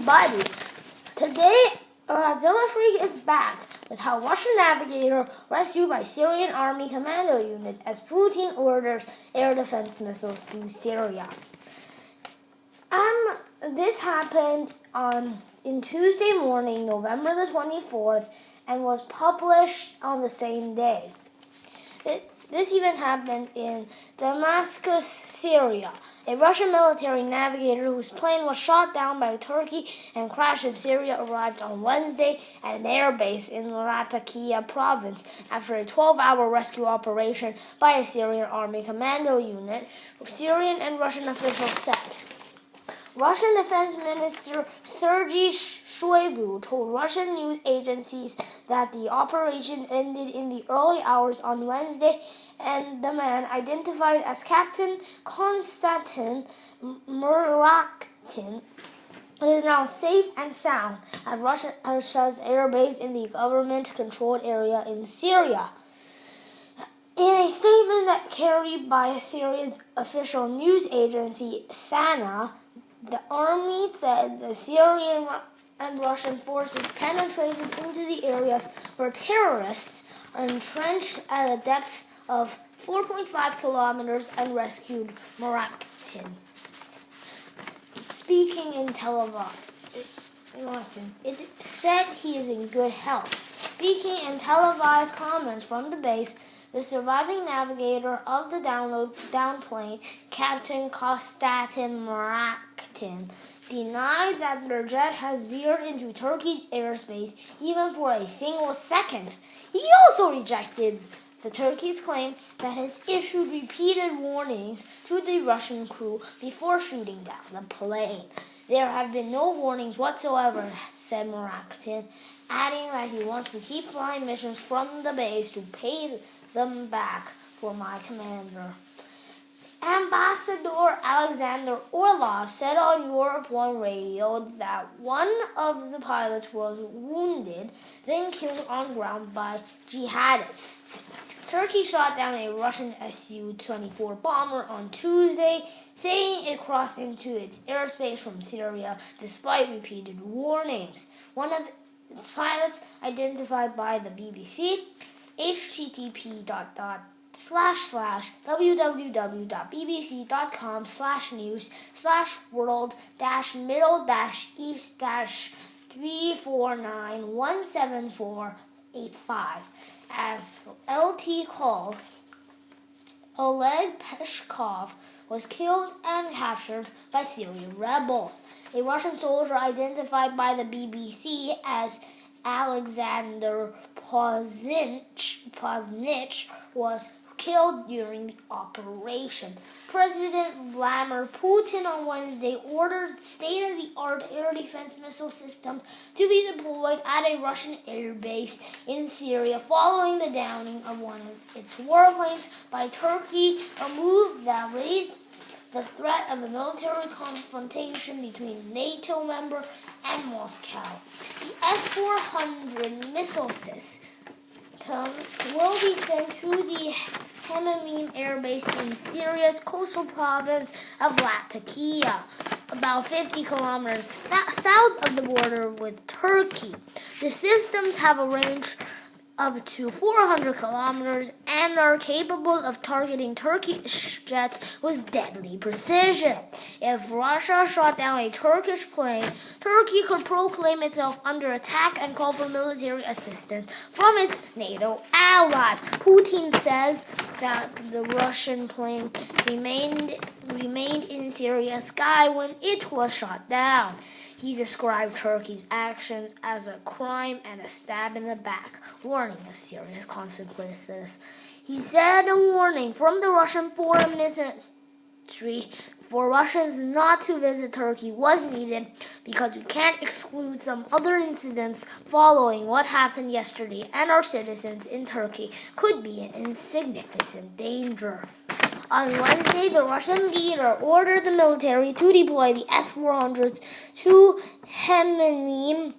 Bible. Today, Zilla Freak is back with how Russian navigator rescued by Syrian army commando unit as Putin orders air defense missiles to Syria. This happened in Tuesday morning, November the 24th, and was published on the same day. This event happened in Damascus, Syria. A Russian military navigator whose plane was shot down by Turkey and crashed in Syria arrived on Wednesday at an air base in Latakia province after a 12-hour rescue operation by a Syrian army commando unit, Syrian and Russian officials said. Russian Defense Minister Sergei Shoigu told Russian news agencies that the operation ended in the early hours on Wednesday, and the man, identified as Captain Konstantin Muraktin, is now safe and sound at Russia's airbase in the government-controlled area in Syria. In a statement that carried by Syria's official news agency, SANA, the army said the Syrian and Russian forces penetrated into the areas where terrorists are entrenched at a depth of 4.5 kilometers and rescued Muraktin. Speaking in Tel Aviv, it said he is in good health. Speaking in televised comments from the base, the surviving navigator of the downed plane, Captain Konstantin Muraktin, denied that their jet has veered into Turkey's airspace even for a single second. He also rejected the Turkey's claim that has issued repeated warnings to the Russian crew before shooting down the plane. There have been no warnings whatsoever, said Muraktin, adding that he wants to keep flying missions from the base to pay them back for my commander. Ambassador Alexander Orlov said on Europe 1 radio that one of the pilots was wounded, then killed on ground by jihadists. Turkey shot down a Russian Su-24 bomber on Tuesday, saying it crossed into its airspace from Syria despite repeated warnings. One of its pilots, identified by the BBC, http://www.bbc.com/news/world-middle-east-349-17485. As LT called, Oleg Peshkov was killed and captured by Syrian rebels. A Russian soldier identified by the BBC as Alexander Poznich was killed during the operation. President Vladimir Putin on Wednesday ordered state-of-the-art air defense missile system to be deployed at a Russian airbase in Syria following the downing of one of its warplanes by Turkey, a move that raised the threat of a military confrontation between NATO member and Moscow. The S-400 missile system will be sent to the Hemimim Air Base in Syria's coastal province of Latakia, about 50 kilometers south of the border with Turkey. The systems have a range up to 400 kilometers and are capable of targeting Turkish jets with deadly precision. If Russia shot down a Turkish plane, Turkey could proclaim itself under attack and call for military assistance from its NATO allies. Putin says that the Russian plane remained in Syria's sky when it was shot down. He described Turkey's actions as a crime and a stab in the back, warning of serious consequences. He said a warning from the Russian Foreign Ministry for Russians not to visit Turkey was needed because we can't exclude some other incidents following what happened yesterday, and our citizens in Turkey could be in significant danger. On Wednesday, the Russian leader ordered the military to deploy the S-400s to Hemimim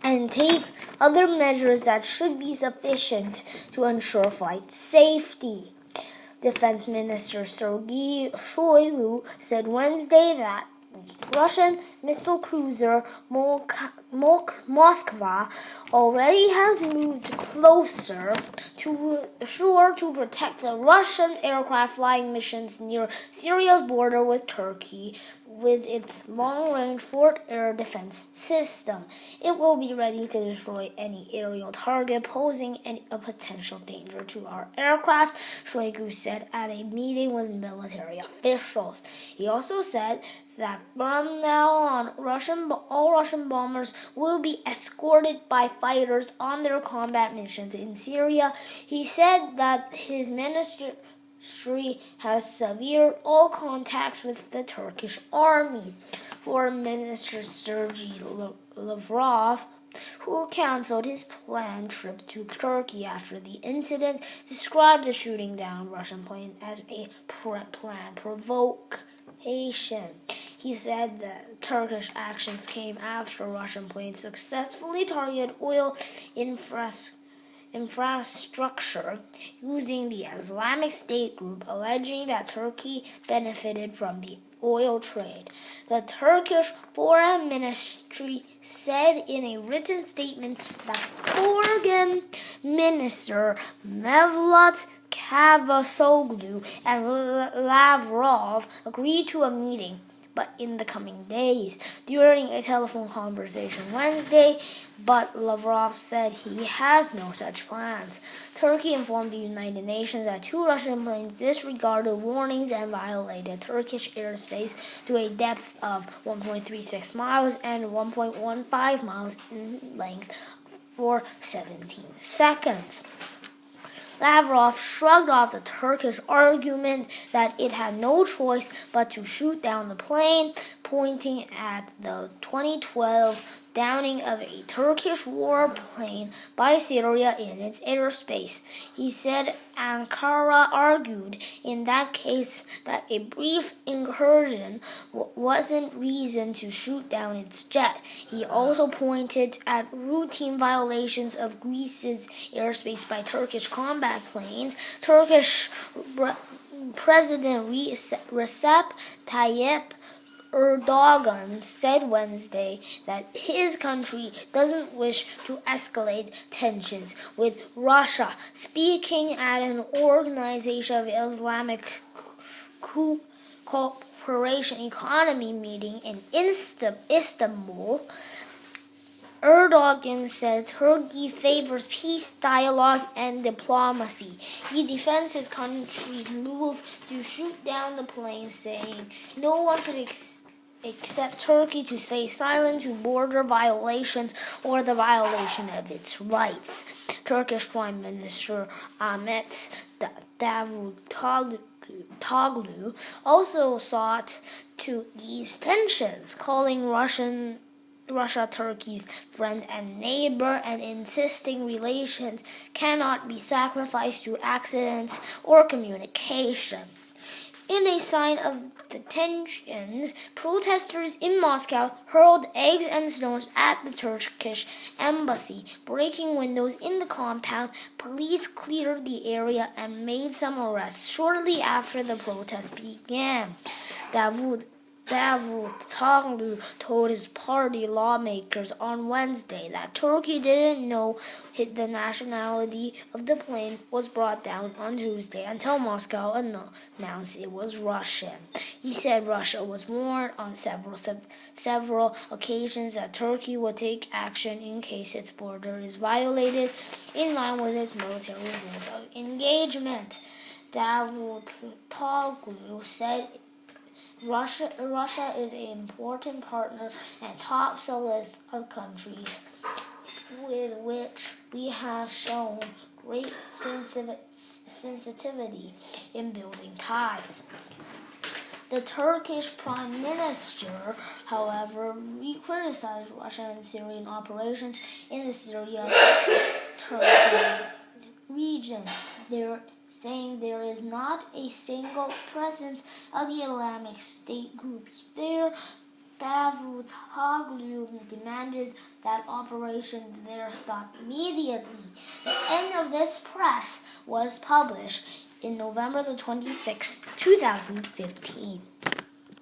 and take other measures that should be sufficient to ensure flight safety. Defense Minister Sergei Shoigu said Wednesday that Russian missile cruiser Moskva already has moved closer to shore to protect the Russian aircraft flying missions near Syria's border with Turkey with its long-range forward air defense system. It will be ready to destroy any aerial target posing a potential danger to our aircraft, Shoigu said at a meeting with military officials. He also said that from now on, all Russian bombers will be escorted by fighters on their combat missions in Syria. He said that his ministry has severed all contacts with the Turkish army. Foreign Minister Sergei Lavrov, who canceled his planned trip to Turkey after the incident, described the shooting down Russian plane as a planned provocation. He said that Turkish actions came after Russian planes successfully targeted oil infrastructure using the Islamic State group, alleging that Turkey benefited from the oil trade. The Turkish Foreign Ministry said in a written statement that Foreign Minister Mevlut Cavusoglu and Lavrov agreed to a meeting, but in the coming days. During a telephone conversation Wednesday, but Lavrov said he has no such plans. Turkey informed the United Nations that 2 Russian planes disregarded warnings and violated Turkish airspace to a depth of 1.36 miles and 1.15 miles in length for 17 seconds. Lavrov shrugged off the Turkish argument that it had no choice but to shoot down the plane, pointing at the 2012 downing of a Turkish warplane by Syria in its airspace. He said Ankara argued in that case that a brief incursion wasn't reason to shoot down its jet. He also pointed at routine violations of Greece's airspace by Turkish combat planes. Turkish President Recep Tayyip Erdogan said Wednesday that his country doesn't wish to escalate tensions with Russia. Speaking at an Organization of Islamic Cooperation Economy meeting in Istanbul, Erdogan said Turkey favors peace, dialogue, and diplomacy. He defends his country's move to shoot down the plane, saying no one should accept Turkey to stay silent to border violations or the violation of its rights. Turkish Prime Minister Ahmet Davutoglu also sought to ease tensions, calling Russia Turkey's friend and neighbor, and insisting relations cannot be sacrificed to accidents or communication. In a sign of the tensions, protesters in Moscow hurled eggs and stones at the Turkish embassy, breaking windows in the compound. Police cleared the area and made some arrests shortly after the protests began. Davutoglu told his party lawmakers on Wednesday that Turkey didn't know the nationality of the plane was brought down on Tuesday until Moscow announced it was Russian. He said Russia was warned on several occasions that Turkey would take action in case its border is violated, in line with its military rules of engagement. Davutoglu said Russia is an important partner and tops a list of countries with which we have shown great sensitivity in building ties. The Turkish Prime Minister, however, criticized Russian and Syrian operations in the Syria-Turkey region. Saying there is not a single presence of the Islamic State group there. Davutoglu demanded that operation there stop immediately. The end of this press was published in November the 26th, 2015.